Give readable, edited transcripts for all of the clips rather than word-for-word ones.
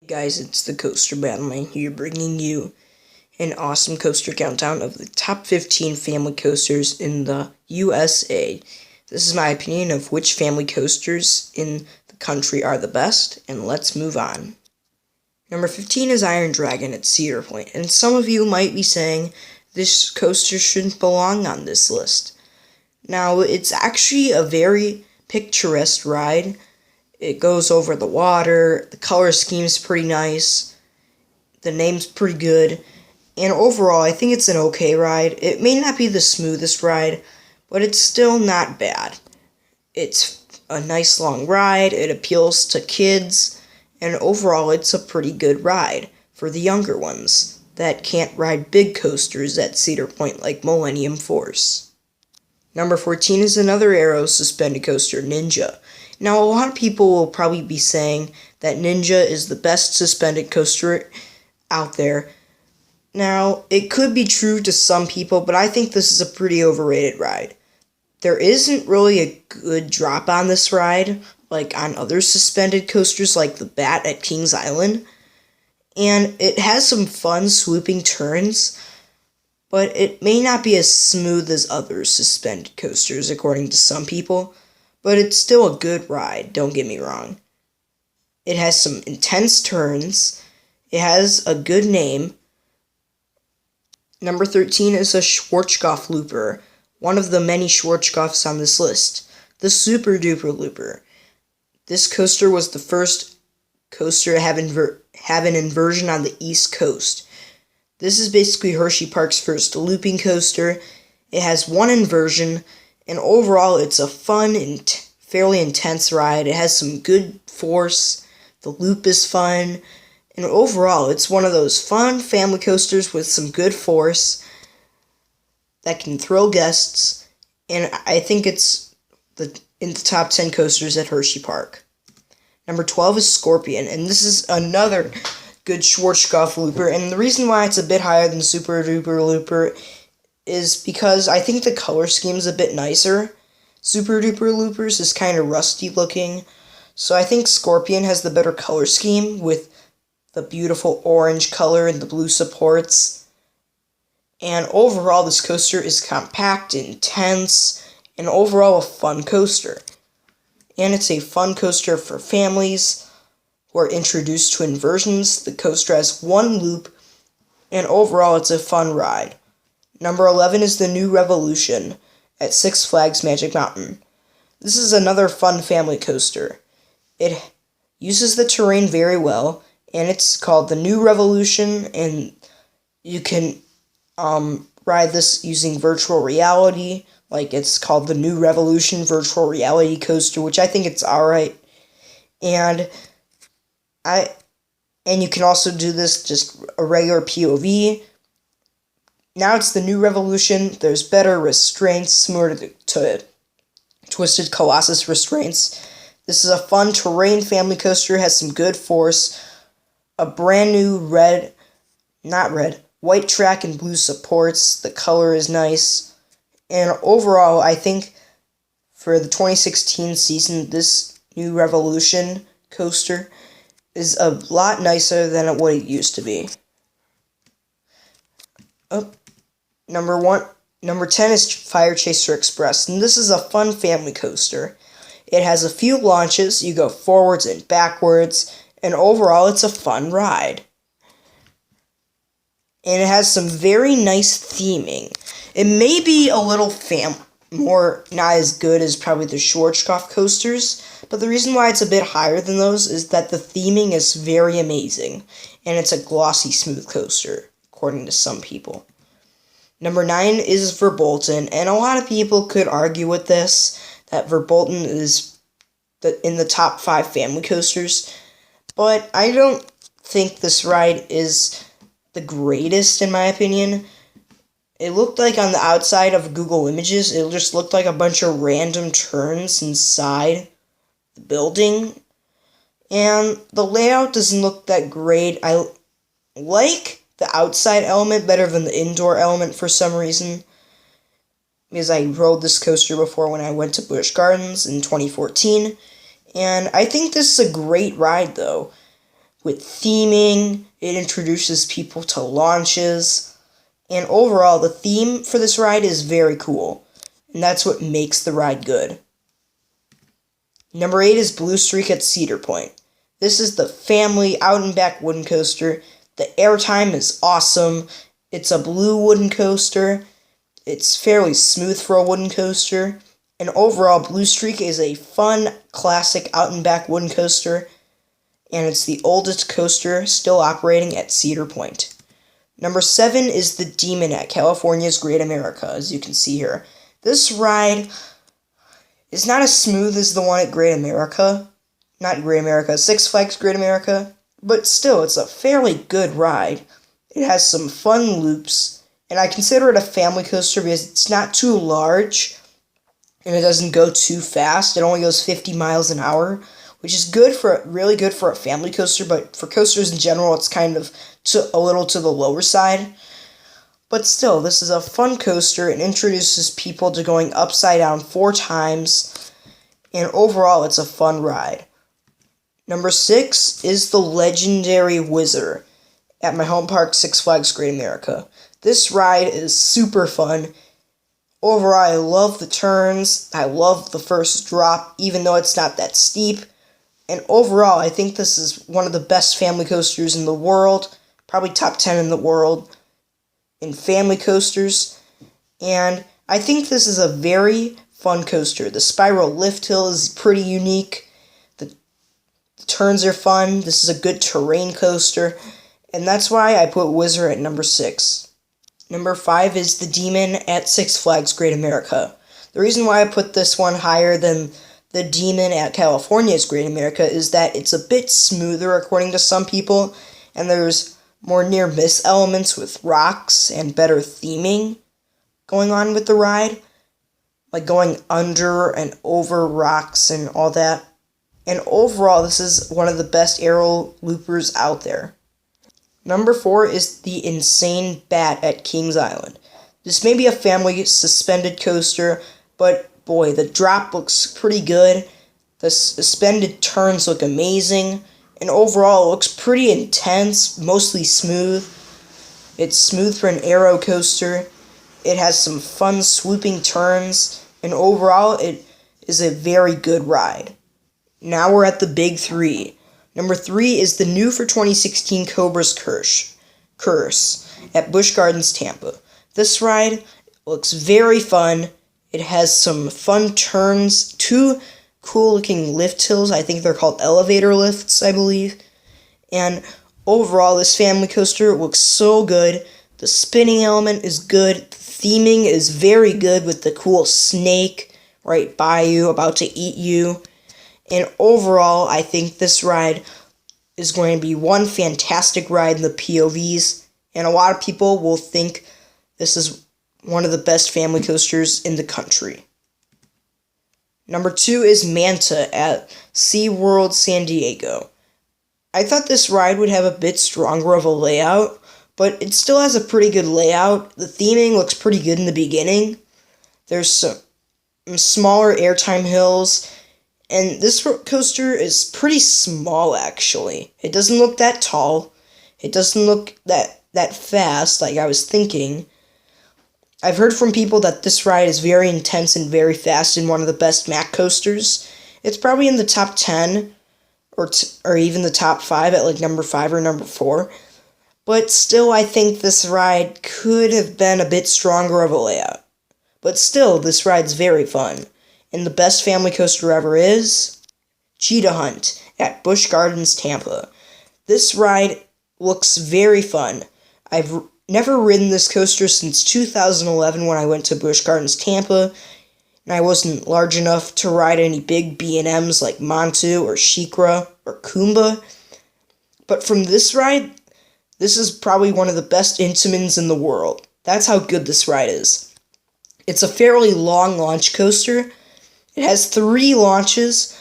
Hey guys, it's the Coaster Battling here, bringing you an awesome coaster countdown of the top 15 family coasters in the USA. This is my opinion of which family coasters in the country are the best, and let's move on. Number 15 is Iron Dragon at Cedar Point, and some of you might be saying this coaster shouldn't belong on this list. Now, it's actually a very picturesque ride. It goes over the water, the color scheme's pretty nice, the name's pretty good, and overall I think it's an okay ride. It may not be the smoothest ride, but it's still not bad. It's a nice long ride, it appeals to kids, and overall it's a pretty good ride for the younger ones that can't ride big coasters at Cedar Point like Millennium Force. Number 14 is another Arrow suspended coaster, Ninja. Now, a lot of people will probably be saying that Ninja is the best suspended coaster out there. Now, it could be true to some people, but I think this is a pretty overrated ride. There isn't really a good drop on this ride, like on other suspended coasters like the Bat at Kings Island. And it has some fun swooping turns, but it may not be as smooth as other suspended coasters, according to some people. But it's still a good ride, don't get me wrong. It has some intense turns. It has a good name. Number 13 is a Schwarzkopf Looper, one of the many Schwarzkopfs on this list. The Super Duper Looper. This coaster was the first coaster to have an inversion on the East Coast. This is basically Hershey Park's first looping coaster. It has one inversion, and overall, it's a fun and fairly intense ride. It has some good force. The loop is fun. And overall, it's one of those fun family coasters with some good force that can thrill guests. And I think it's in the top 10 coasters at Hershey Park. Number 12 is Scorpion. And this is another good Schwarzkopf Looper. And the reason why it's a bit higher than Super Duper Looper is because I think the color scheme is a bit nicer. Super Duper Loopers is kind of rusty looking, so I think Scorpion has the better color scheme with the beautiful orange color and the blue supports. And overall, this coaster is compact, intense, and overall a fun coaster. And it's a fun coaster for families who are introduced to inversions. The coaster has one loop, and overall it's a fun ride. Number 11 is the New Revolution at Six Flags Magic Mountain. This is another fun family coaster. It uses the terrain very well, and it's called the New Revolution, and you can ride this using virtual reality. Like, it's called the New Revolution Virtual Reality Coaster, which I think it's alright. And you can also do this just a regular POV. Now it's the New Revolution. There's better restraints, similar to Twisted Colossus restraints. This is a fun terrain family coaster, has some good force, a brand new white track and blue supports. The color is nice. And overall, I think for the 2016 season, this New Revolution coaster is a lot nicer than what it used to be. Number 10 is Fire Chaser Express, and this is a fun family coaster. It has a few launches, you go forwards and backwards, and overall it's a fun ride. And it has some very nice theming. It may be a little not as good as probably the Schwarzkopf coasters, but the reason why it's a bit higher than those is that the theming is very amazing, and it's a glossy smooth coaster, according to some people. Number 9 is Verbolten, and a lot of people could argue with this, that Verbolten is in the top 5 family coasters, but I don't think this ride is the greatest in my opinion. It looked like on the outside of Google Images, it just looked like a bunch of random turns inside the building, and the layout doesn't look that great. I like the outside element better than the indoor element for some reason, because I rode this coaster before when I went to Busch Gardens in 2014, and I think this is a great ride though. with theming. It introduces people to launches. And overall, the theme for this ride is very cool. And that's what makes the ride good. Number 8 is Blue Streak at Cedar Point. This is the family out and back wooden coaster. The airtime is awesome. It's a blue wooden coaster. It's fairly smooth for a wooden coaster. And overall, Blue Streak is a fun, classic out and back wooden coaster. And it's the oldest coaster still operating at Cedar Point. Number 7 is the Demon at California's Great America, as you can see here. This ride is not as smooth as the one at Great America. Not Great America, Six Flags Great America. But still, it's a fairly good ride. It has some fun loops. And I consider it a family coaster because it's not too large. And it doesn't go too fast. It only goes 50 miles an hour. Which is really good for a family coaster. But for coasters in general, it's kind of a little to the lower side. But still, this is a fun coaster. It introduces people to going upside down 4 times. And overall, it's a fun ride. Number 6 is the legendary Whizzer at my home park, Six Flags Great America. This ride is super fun. Overall, I love the turns. I love the first drop, even though it's not that steep. And overall, I think this is one of the best family coasters in the world. Probably top 10 in the world in family coasters. And I think this is a very fun coaster. The spiral lift hill is pretty unique. The turns are fun. This is a good terrain coaster. And that's why I put Whizzer at number 6. Number 5 is the Demon at Six Flags Great America. The reason why I put this one higher than the Demon at California's Great America is that it's a bit smoother according to some people, and there's more near-miss elements with rocks and better theming going on with the ride, like going under and over rocks and all that. And overall, this is one of the best aero loopers out there. Number 4 is the Insane Bat at Kings Island. This may be a family suspended coaster, but boy, the drop looks pretty good. The suspended turns look amazing. And overall, it looks pretty intense, mostly smooth. It's smooth for an aero coaster. It has some fun swooping turns. And overall, it is a very good ride. Now we're at the big 3. Number 3 is the new for 2016 Cobra's Curse at Busch Gardens, Tampa. This ride looks very fun. It has some fun turns, 2 cool-looking lift hills. I think they're called elevator lifts, I believe. And overall, this family coaster looks so good. The spinning element is good. The theming is very good with the cool snake right by you, about to eat you. And overall, I think this ride is going to be one fantastic ride in the POVs. And a lot of people will think this is one of the best family coasters in the country. Number 2 is Manta at SeaWorld San Diego. I thought this ride would have a bit stronger of a layout, but it still has a pretty good layout. The theming looks pretty good in the beginning. There's some smaller airtime hills. And this coaster is pretty small, actually. It doesn't look that tall. It doesn't look that fast, like I was thinking. I've heard from people that this ride is very intense and very fast and one of the best Mack coasters. It's probably in the top 10, or even the top 5 at like number 5 or number 4. But still, I think this ride could have been a bit stronger of a layout. But still, this ride's very fun. And the best family coaster ever is Cheetah Hunt at Busch Gardens, Tampa. This ride looks very fun. I've never ridden this coaster since 2011 when I went to Busch Gardens, Tampa, and I wasn't large enough to ride any big B&Ms like Montu or Shikra or Kumba. But from this ride, this is probably one of the best Intamins in the world. That's how good this ride is. It's a fairly long launch coaster. It has 3 launches.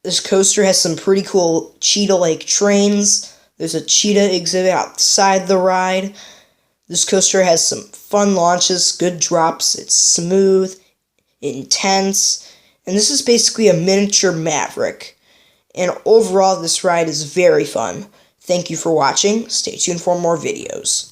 This coaster has some pretty cool cheetah-like trains. There's a cheetah exhibit outside the ride. This coaster has some fun launches, good drops. It's smooth, intense, and this is basically a miniature Maverick. and overall this ride is very fun. Thank you for watching. Stay tuned for more videos.